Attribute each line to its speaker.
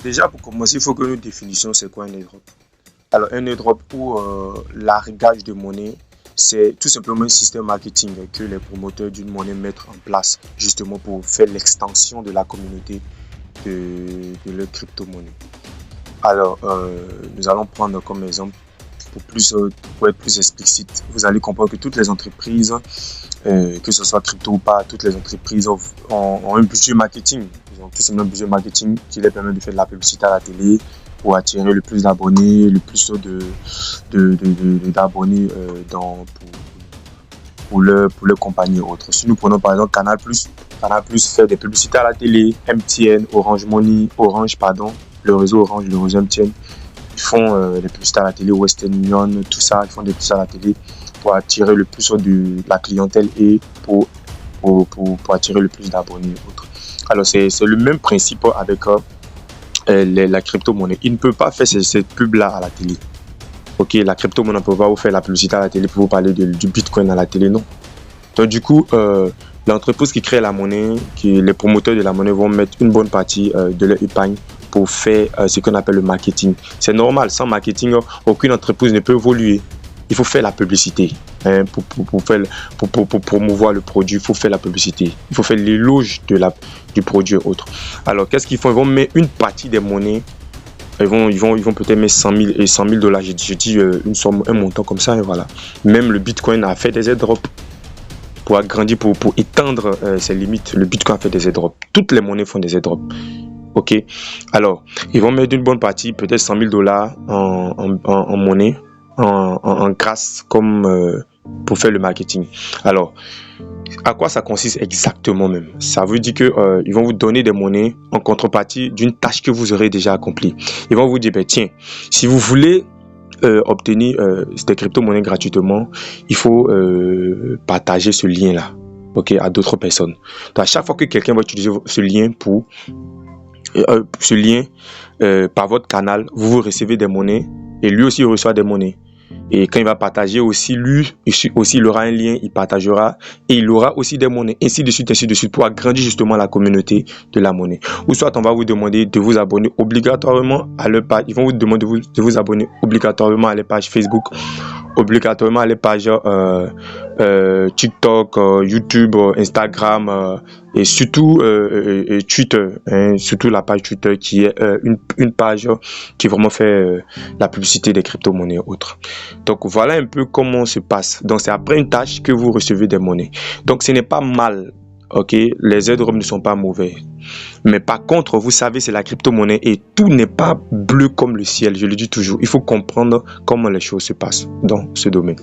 Speaker 1: Déjà, pour commencer, il faut que nous définissions c'est quoi un airdrop. Alors, un airdrop ou largage de monnaie, c'est tout simplement un système marketing que les promoteurs d'une monnaie mettent en place justement pour faire l'extension de la communauté de leur crypto-monnaie. Alors, nous allons prendre comme exemple, pour être plus explicite, vous allez comprendre que toutes les entreprises, que ce soit crypto ou pas, toutes les entreprises ont un budget marketing. Ils ont tout simplement un budget marketing qui leur permet de faire de la publicité à la télé pour attirer le plus d'abonnés, le plus d'abonnés pour leur compagnie et autres. Si nous prenons par exemple Canal+, fait des publicités à la télé, MTN, le réseau Orange, le réseau MTN, ils font des publicités à la télé, Western Union, tout ça, ils font des publicités à la télé pour attirer le plus de la clientèle et pour attirer le plus d'abonnés et autres. Alors c'est le même principe avec la crypto-monnaie. Il ne peut pas faire cette pub-là à la télé. Ok, la crypto-monnaie ne peut pas vous faire la publicité à la télé pour vous parler du Bitcoin à la télé, non. Donc du coup, l'entreprise qui crée la monnaie, les promoteurs de la monnaie vont mettre une bonne partie de leur épargne pour faire ce qu'on appelle le marketing. C'est normal, sans marketing, aucune entreprise ne peut évoluer. Il faut faire la publicité. Pour promouvoir le produit, il faut faire la publicité. Il faut faire l'éloge du produit et autres. Alors, qu'est-ce qu'ils font? Ils vont mettre une partie des monnaies. Ils vont peut-être mettre 100 000 et 100 000 $. J'ai dit une somme, un montant comme ça, et voilà. Même le Bitcoin a fait des airdrops pour agrandir, pour étendre ses limites. Le Bitcoin a fait des airdrops. Toutes les monnaies font des airdrops. Ok. Alors, ils vont mettre une bonne partie, peut-être 100 000 $ en monnaie, en grâce, comme pour faire le marketing. Alors, à quoi ça consiste exactement même? Ça veut dire que ils vont vous donner des monnaies en contrepartie d'une tâche que vous aurez déjà accomplie. Ils vont vous dire, tiens, si vous voulez obtenir des crypto-monnaies gratuitement, il faut partager ce lien-là, ok, à d'autres personnes. Donc, à chaque fois que quelqu'un va utiliser ce lien par votre canal, vous recevez des monnaies et lui aussi il reçoit des monnaies. Et quand il va partager aussi, lui aussi il aura un lien, il partagera et il aura aussi des monnaies, ainsi de suite pour agrandir justement la communauté de la monnaie. Ou soit on va vous demander de vous abonner obligatoirement à leur page. Ils vont vous demander de vous abonner obligatoirement à leur page Facebook, obligatoirement à les pages TikTok, YouTube, Instagram et surtout Twitter, surtout la page Twitter qui est une page qui vraiment fait la publicité des crypto-monnaies et autres. Donc voilà un peu comment se passe. Donc c'est après une tâche que vous recevez des monnaies. Donc ce n'est pas mal. Ok, les airdrops ne sont pas mauvais. Mais par contre, vous savez, c'est la crypto-monnaie et tout n'est pas bleu comme le ciel. Je le dis toujours. Il faut comprendre comment les choses se passent dans ce domaine.